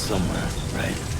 somewhere, right?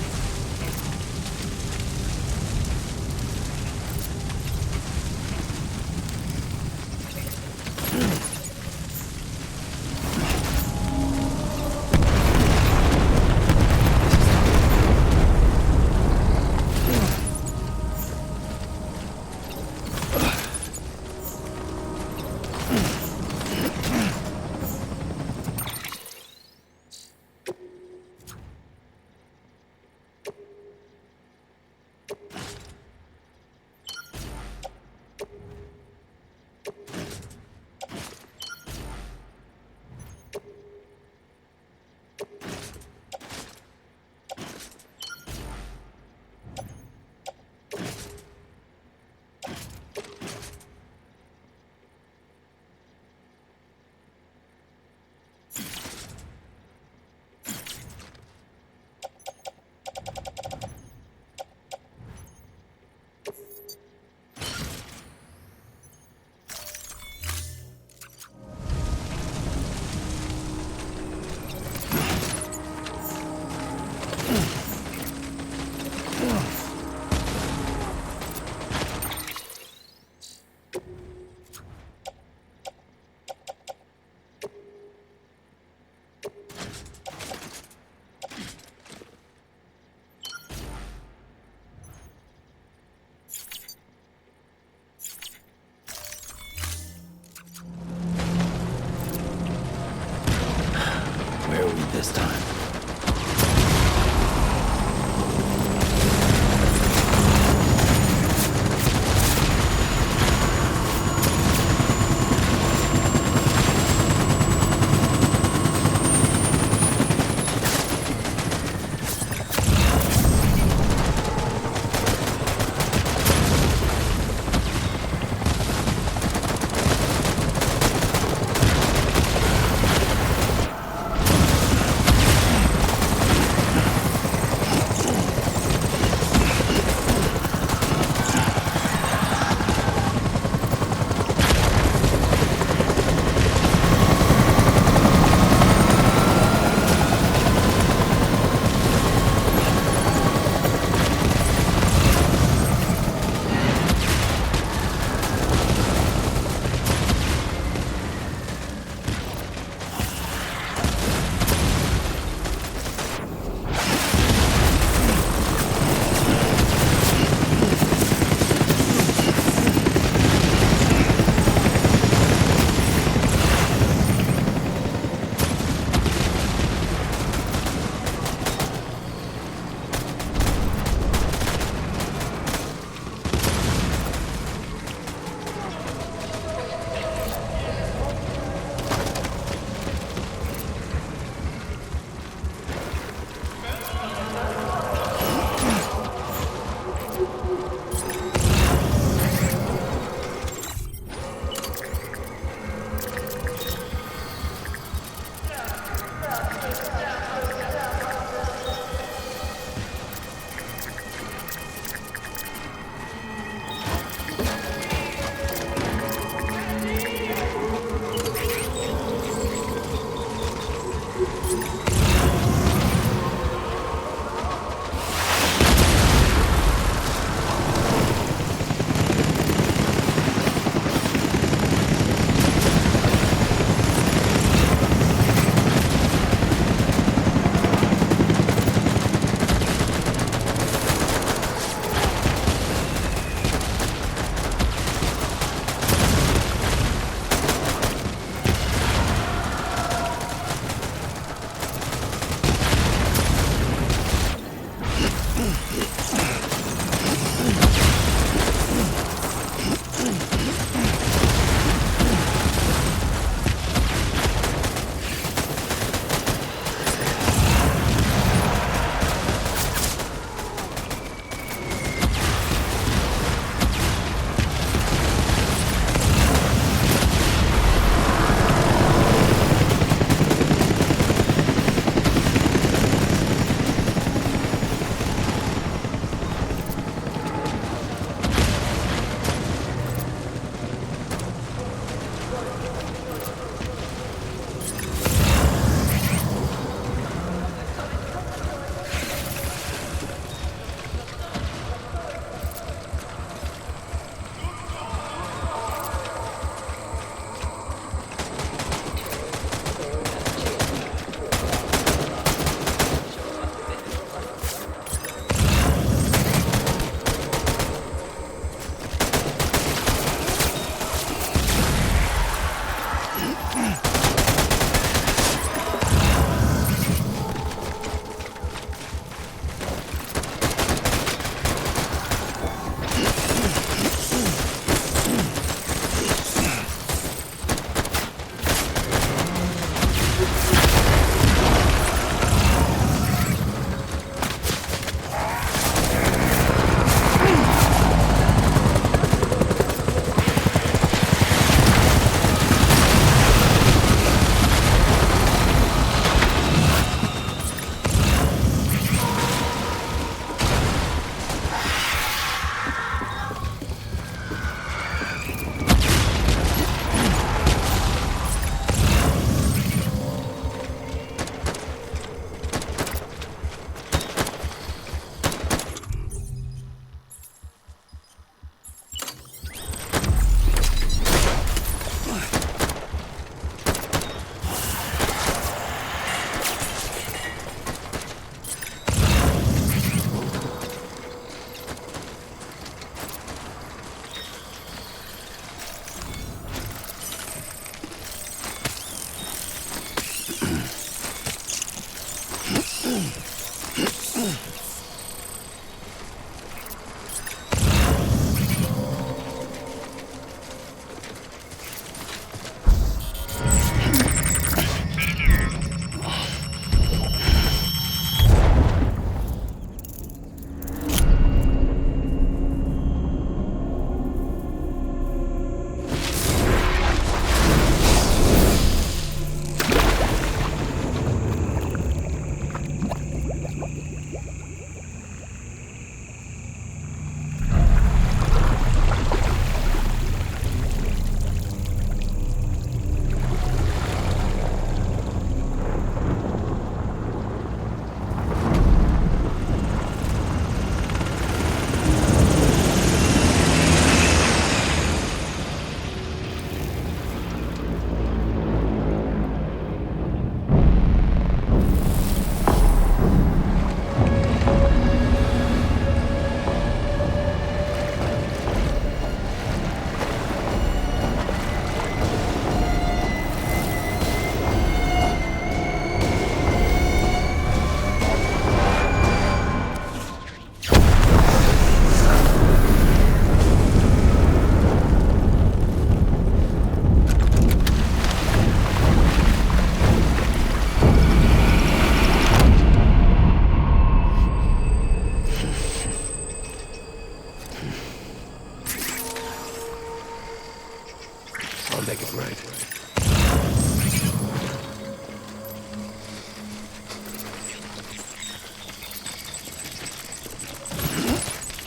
make it right.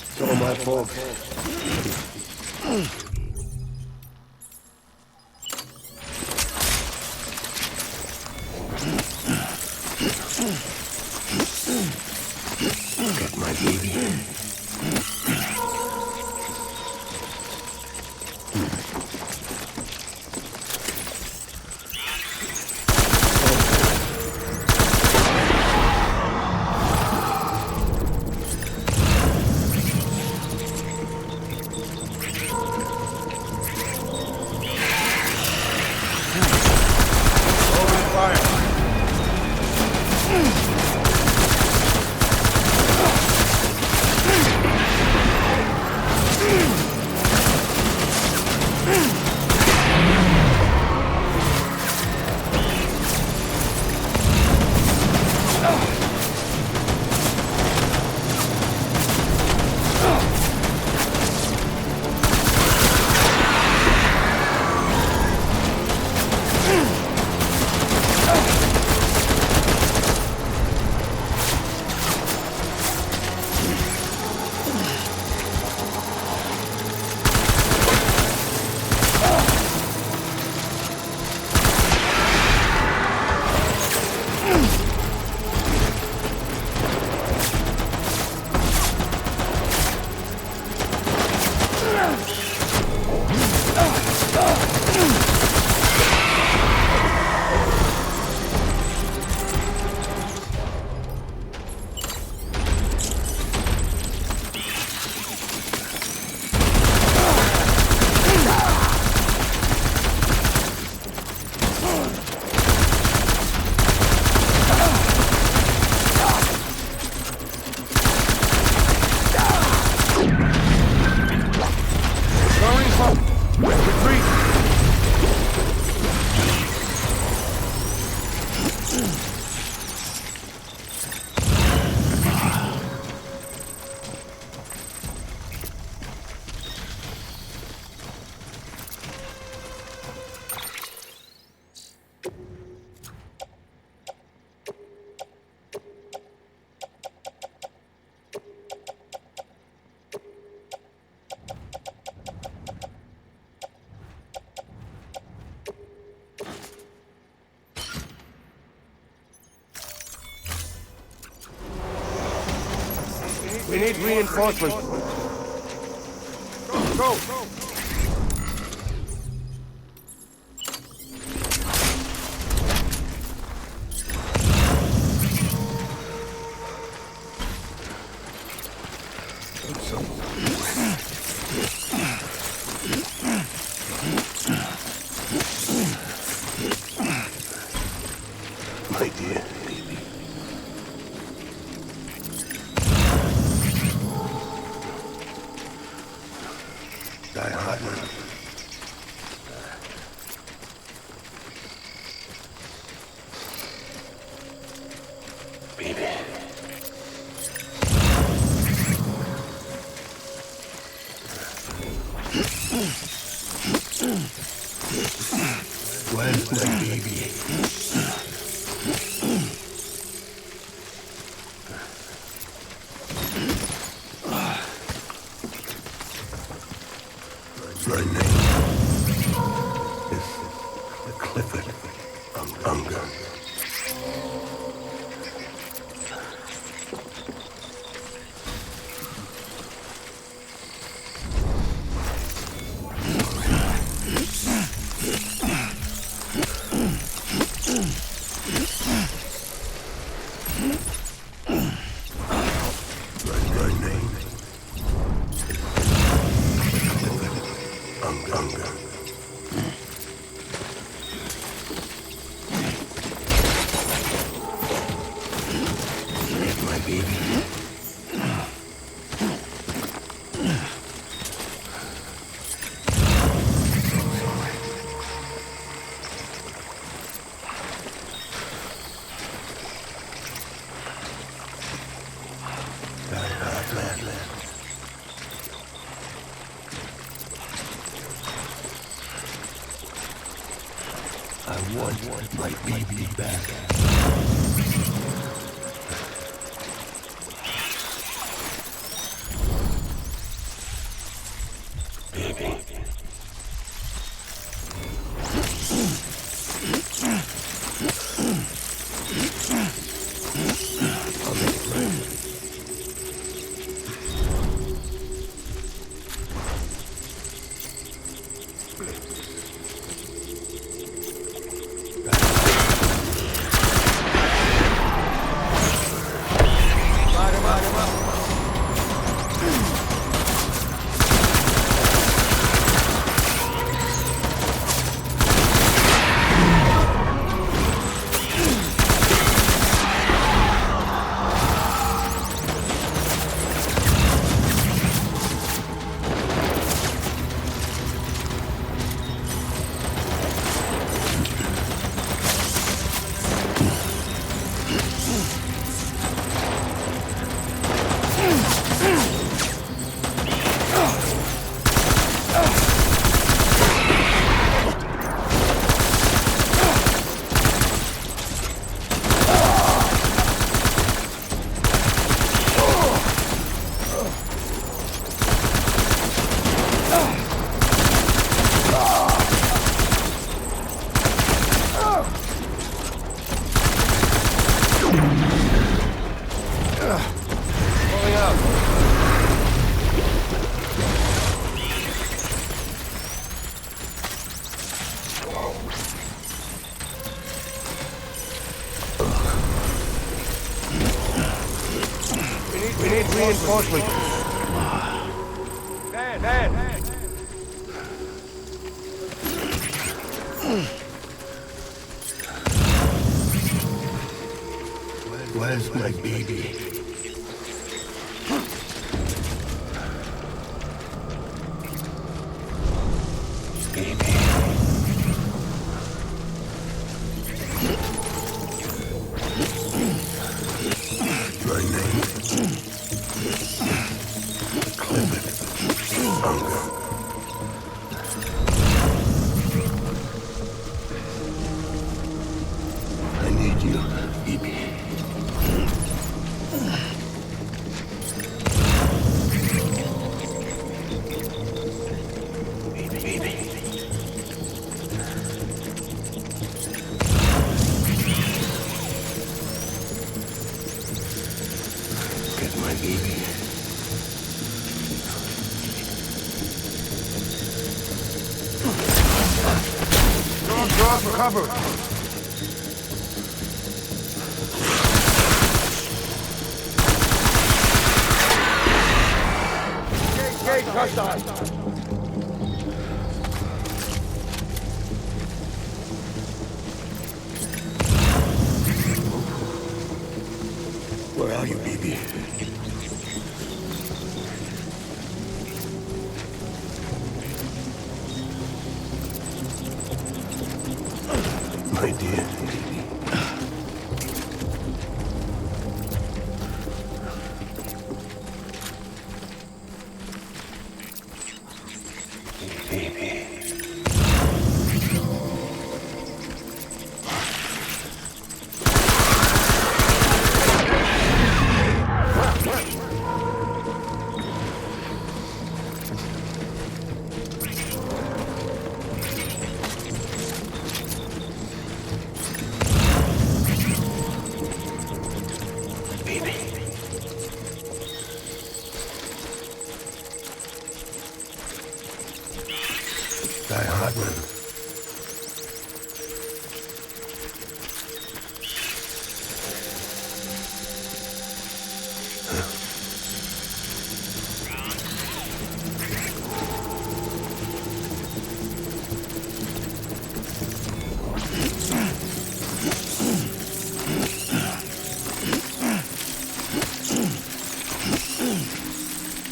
It's all my fault. Got my baby. We need reinforcements. Go! My dear baby. Die-hardman. Baby. Where's my baby? My name is Clifford Unger. My name is Clifford Unger. Get my baby. Die-hardman. want my baby back. Baby. I'll make it right. We need reinforcement. Dad. Where's my baby? My name. I need you, baby. Baby. Get my baby. Draw for cover. Gate, hostile. Where are you, baby? My dear baby. Baby. Die-hardman.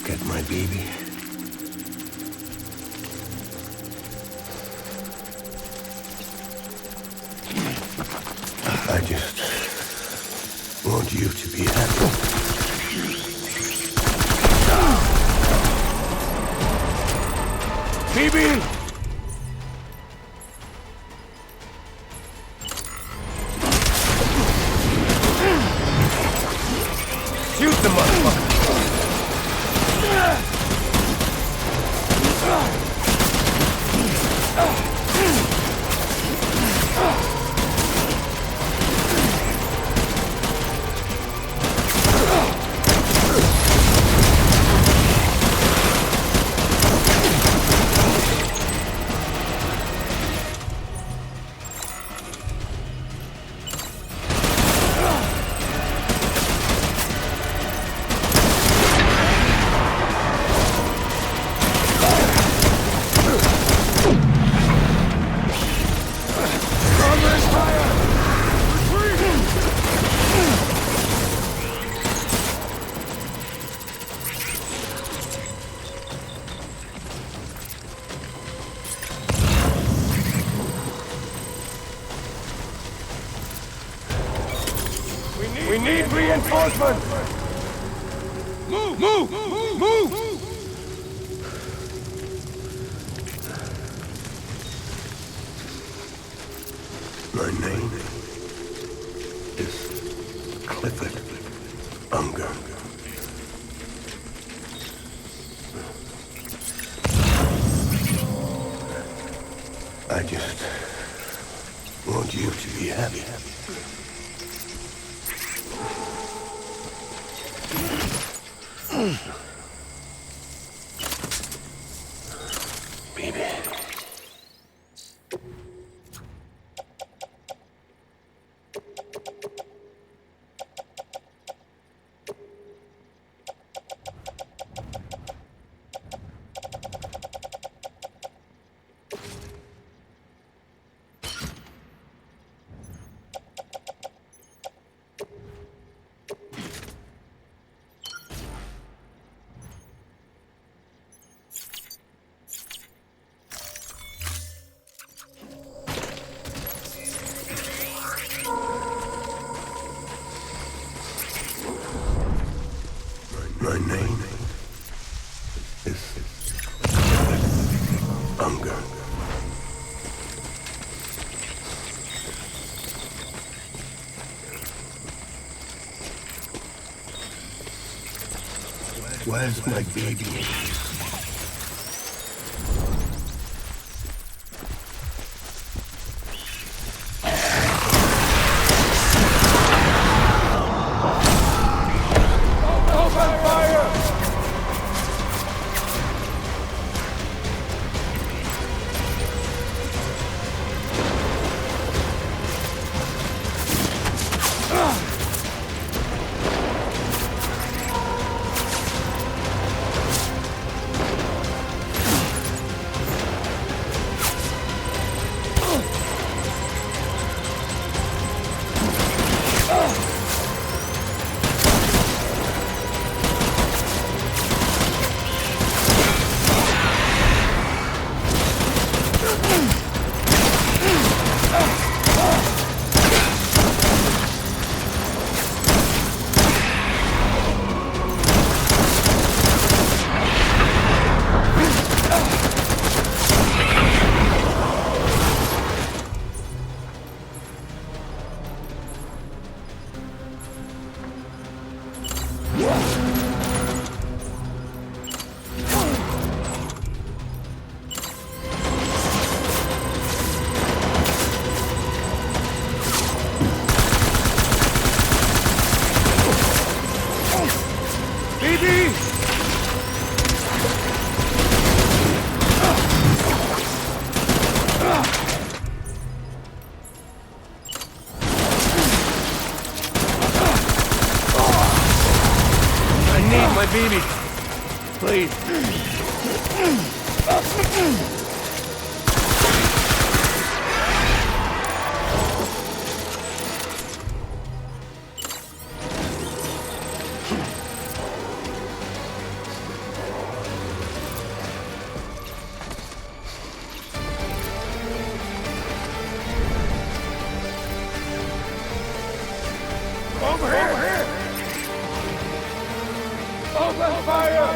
Get my baby. I just want you to be happy. Phoebe! need reinforcements! Move! Move! Move! My name is Clifford Unger. I just want you to be happy. Baby. My name is Unger. Where's my baby? My baby! Please. Over here! Open fire!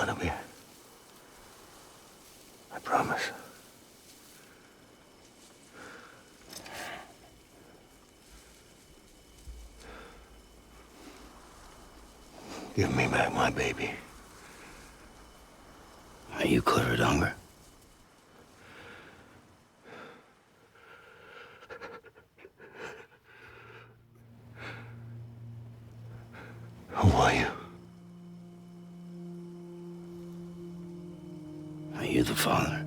out of here. I promise. Give me back my baby. Are you cleared, Unger? Who are you? Are you the father?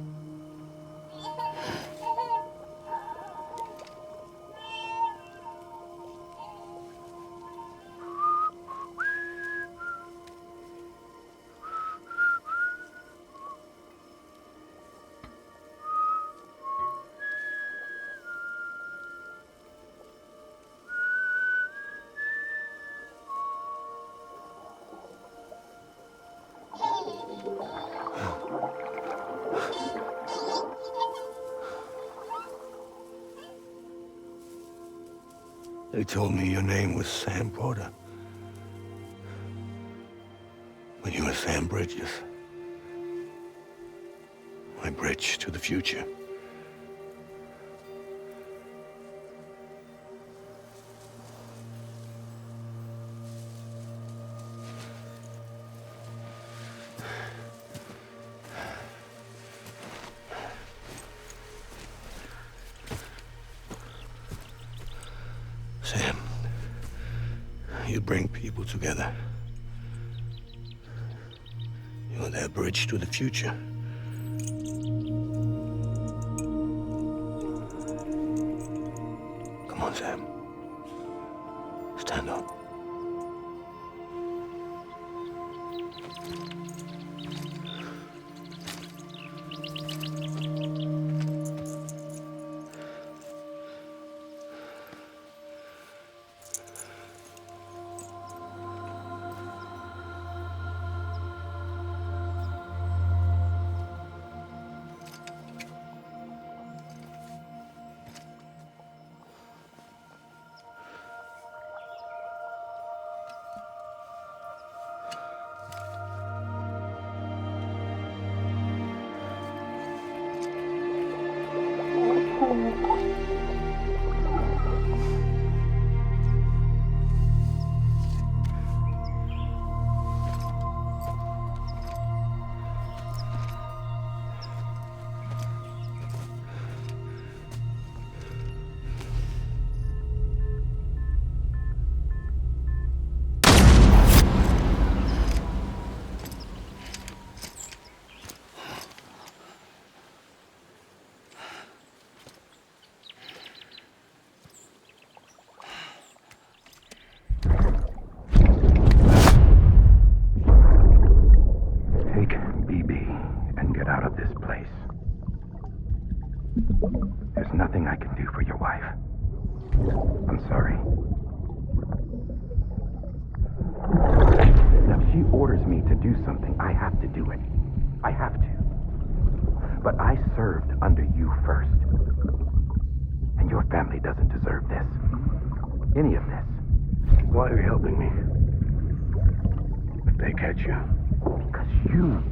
They told me your name was Sam Porter. But you were Sam Bridges. My bridge to the future. Sam, you bring people together. You're their bridge to the future. Come on, Sam. Stand up. There's nothing I can do for your wife. I'm sorry. Now, if she orders me to do something, I have to do it. I have to. But I served under you first. And your family doesn't deserve this. Any of this. Why are you helping me? If they catch you. Because you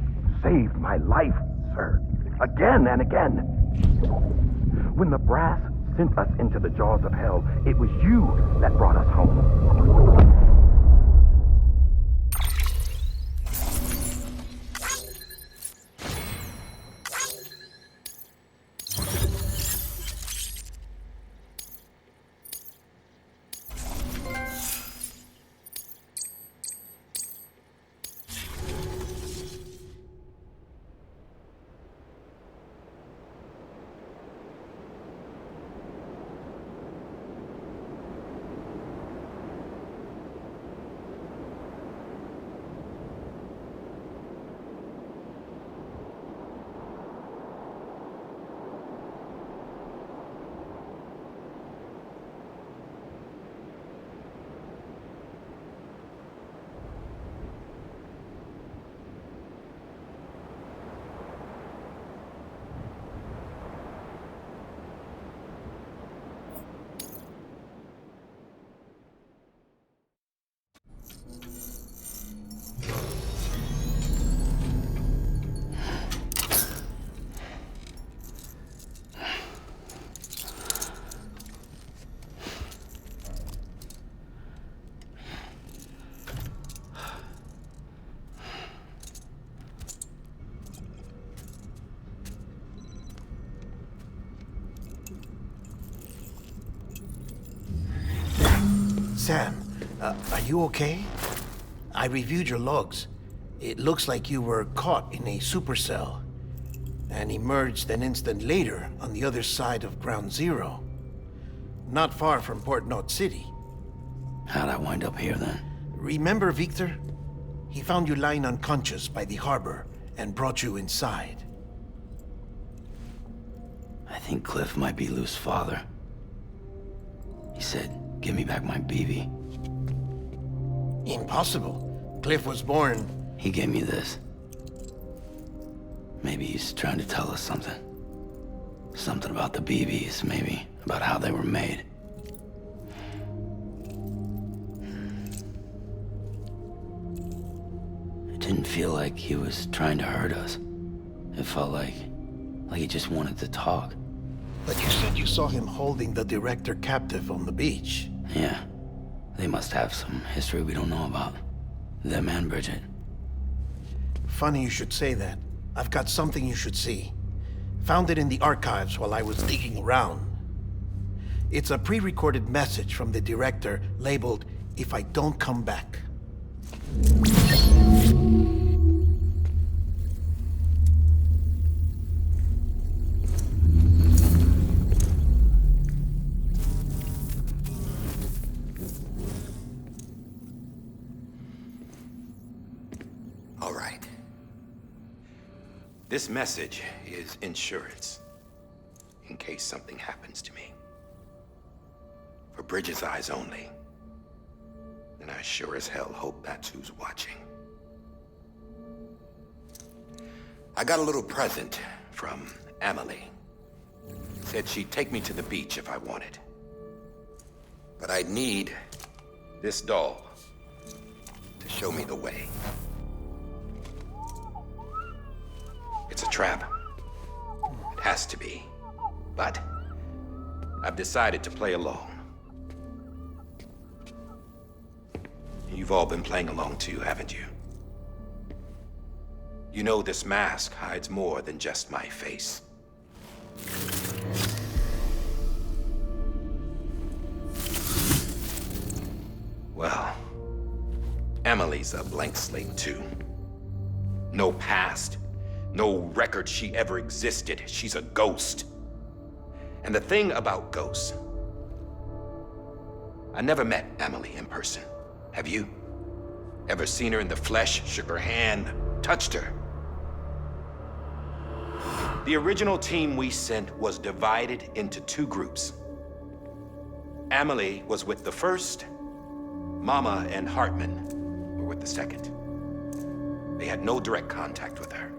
saved my life, sir. Again and again. When the brass sent us into the jaws of hell, it was you that brought us home. Sam, are you okay? I reviewed your logs. It looks like you were caught in a supercell and emerged an instant later on the other side of Ground Zero. Not far from Port Knot City. How'd I wind up here then? Remember Victor? He found you lying unconscious by the harbor and brought you inside. I think Cliff might be Lou's father. He said, give me back my BB. Impossible. Cliff was born... He gave me this. Maybe he's trying to tell us something. Something about the BBs, maybe. About how they were made. It didn't feel like he was trying to hurt us. It felt like he just wanted to talk. But you said you saw him holding the director captive on the beach. Yeah. They must have some history we don't know about. Them and Bridget. Funny you should say that. I've got something you should see. Found it in the archives while I was digging around. It's a pre-recorded message from the director labeled, "If I don't come back." All right. This message is insurance, in case something happens to me. For Bridget's eyes only. And I sure as hell hope that's who's watching. I got a little present from Emily. Said she'd take me to the beach if I wanted. But I'd need this doll to show me the way. It's a trap. It has to be. But I've decided to play along. You've all been playing along too, haven't you? You know this mask hides more than just my face. Well, Emily's a blank slate too. No past. No record she ever existed. She's a ghost. And the thing about ghosts, I never met Emily in person. Have you? Ever seen her in the flesh, shook her hand, touched her? The original team we sent was divided into two groups. Emily was with the first. Mama and Hartman were with the second. They had no direct contact with her.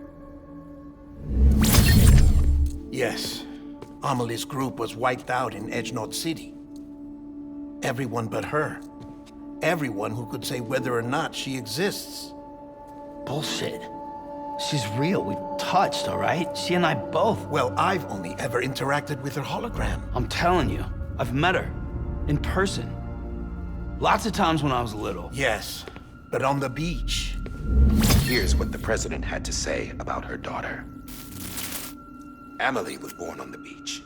Yes. Amelie's group was wiped out in Edge Knot City. Everyone but her. Everyone who could say whether or not she exists. Bullshit. She's real. We've touched, all right? She and I both. Well, I've only ever interacted with her hologram. I'm telling you, I've met her. In person. Lots of times when I was little. Yes, but on the beach. Here's what the president had to say about her daughter. Emily was born on the beach.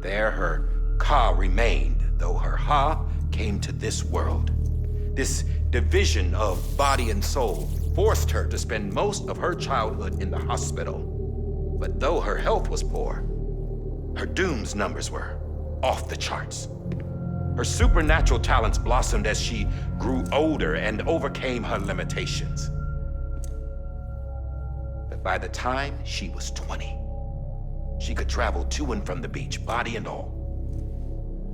There her Ka remained, though her Ha came to this world. This division of body and soul forced her to spend most of her childhood in the hospital. But though her health was poor, her Doom's numbers were off the charts. Her supernatural talents blossomed as she grew older and overcame her limitations. But by the time she was 20, she could travel to and from the beach, body and all.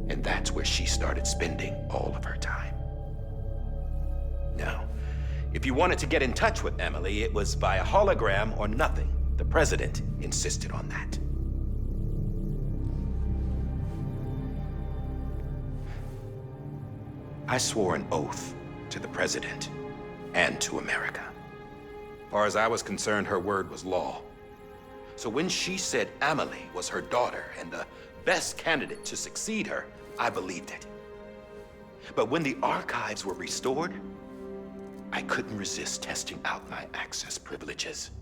And that's where she started spending all of her time. Now, if you wanted to get in touch with Emily, it was via hologram or nothing. The president insisted on that. I swore an oath to the president and to America. As far as I was concerned, her word was law. So when she said Emily was her daughter and the best candidate to succeed her, I believed it. But when the archives were restored, I couldn't resist testing out my access privileges.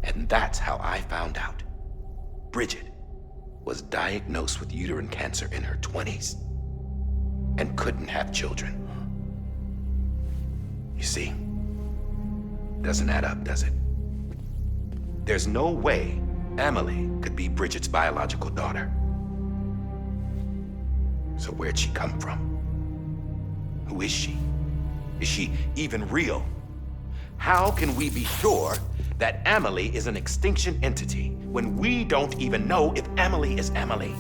And that's how I found out Bridget was diagnosed with uterine cancer in her 20s. and couldn't have children. You see, doesn't add up, does it? There's no way Amelie could be Bridget's biological daughter. So where'd she come from? Who is she? Is she even real? How can we be sure that Amelie is an extinction entity when we don't even know if Amelie is Amelie?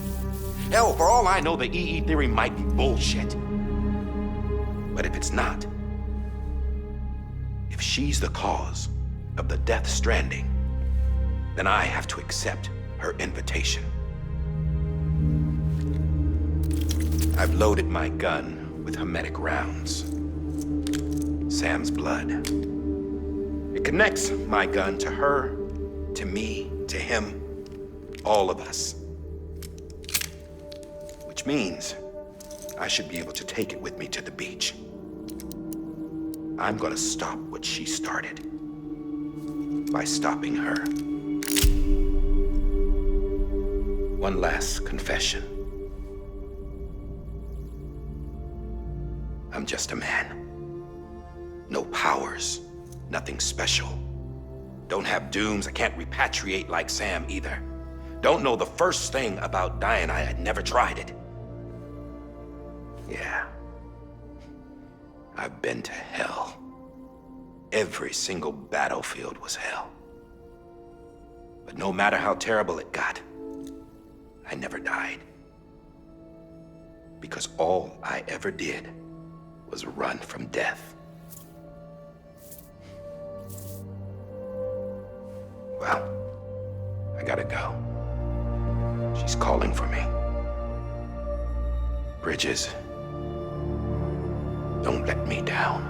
Hell, for all I know, the EE theory might be bullshit. But if it's not, if she's the cause of the death stranding, then I have to accept her invitation. I've loaded my gun with hermetic rounds. Sam's blood. It connects my gun to her, to me, to him, all of us. Which means I should be able to take it with me to the beach. I'm gonna stop what she started by stopping her. One last confession. I'm just a man. No powers, nothing special. Don't have dooms, I can't repatriate like Sam either. Don't know the first thing about dying, I had never tried it. Yeah. I've been to hell. Every single battlefield was hell. But no matter how terrible it got, I never died. Because all I ever did was run from death. Well, I gotta go. She's calling for me. Bridges, don't let me down.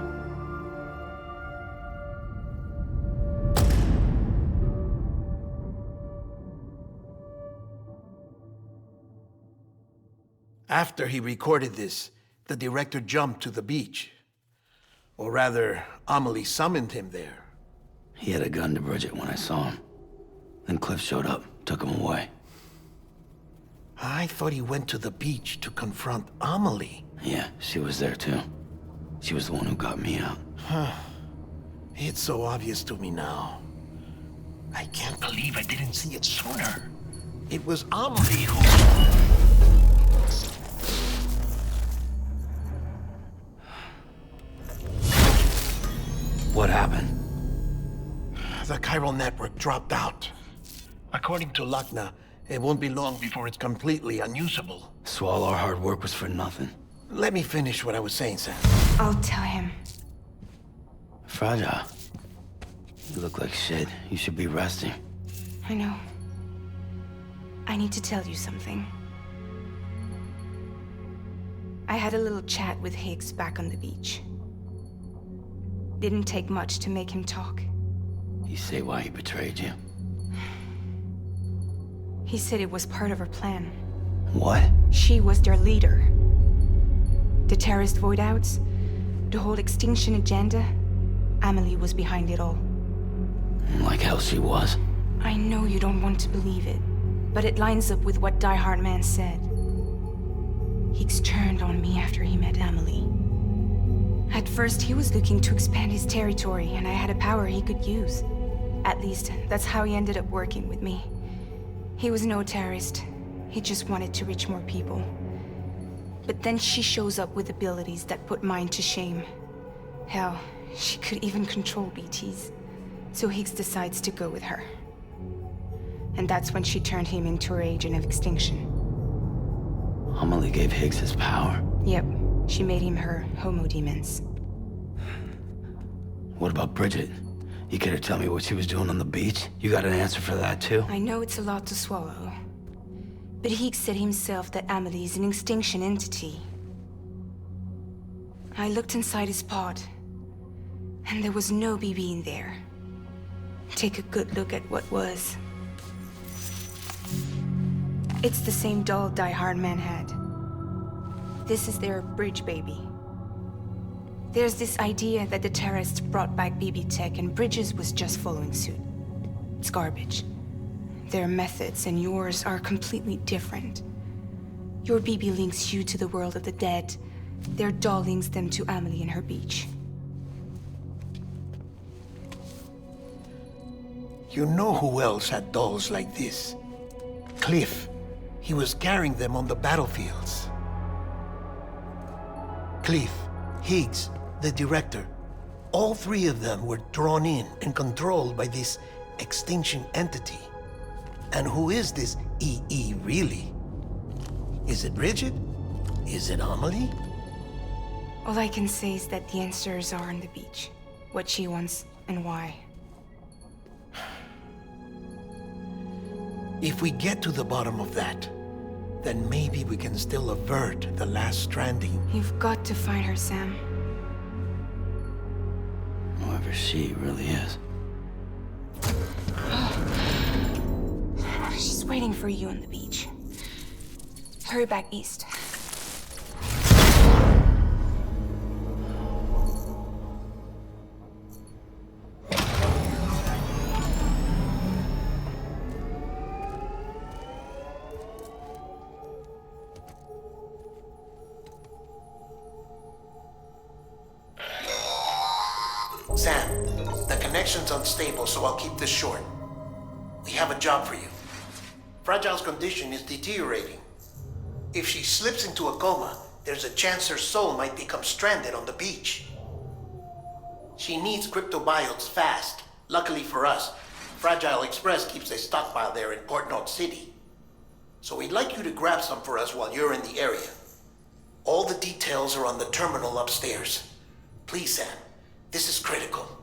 After he recorded this, the director jumped to the beach. Or rather, Amelie summoned him there. He had a gun to Bridget when I saw him. Then Cliff showed up, took him away. I thought he went to the beach to confront Amelie. Yeah, she was there too. She was the one who got me out. It's so obvious to me now. I can't believe I didn't see it sooner. It was Amelie who... What happened? The chiral network dropped out. According to Lakna, it won't be long before it's completely unusable. So all our hard work was for nothing. Let me finish what I was saying, Sam. I'll tell him. Fragile. You look like shit. You should be resting. I know. I need to tell you something. I had a little chat with Higgs back on the beach. Didn't take much to make him talk. You say why he betrayed you? He said it was part of her plan. What? She was their leader. The terrorist void-outs, the whole extinction agenda, Amelie was behind it all. Like hell she was. I know you don't want to believe it, but it lines up with what die-hardman said. Higgs turned on me after he met Amelie. At first, he was looking to expand his territory, and I had a power he could use. At least, that's how he ended up working with me. He was no terrorist. He just wanted to reach more people. But then she shows up with abilities that put mine to shame. Hell, she could even control BTs. So Higgs decides to go with her. And that's when she turned him into her agent of extinction. Amelie gave Higgs his power? Yep. She made him her homo demons. What about Bridget? You care to tell me what she was doing on the beach? You got an answer for that too? I know it's a lot to swallow. But Higgs said himself that Amelie is an extinction entity. I looked inside his pod, and there was no BB in there. Take a good look at what was. It's the same doll die-hardman had. This is their bridge baby. There's this idea that the terrorists brought back BB tech and Bridges was just following suit. It's garbage. Their methods and yours are completely different. Your BB links you to the world of the dead, Their doll links them to Amelie and her beach. You know who else had dolls like this? Cliff. He was carrying them on the battlefields. Cliff, Higgs, the director. All three of them were drawn in and controlled by this extinction entity. And who is this EE really? Is it Bridget? Is it Amelie? All I can say is that the answers are on the beach. What she wants and why. If we get to the bottom of that, then maybe we can still avert the last stranding. You've got to find her, Sam. Whoever she really is. She's waiting for you on the beach. Hurry back east. Sam, the connection's unstable, so I'll keep this short. We have a job for you. Fragile's condition is deteriorating. If she slips into a coma, there's a chance her soul might become stranded on the beach. She needs cryptobiotes fast. Luckily for us, Fragile Express keeps a stockpile there in Port North City. So we'd like you to grab some for us while you're in the area. All the details are on the terminal upstairs. Please, Sam. This is critical.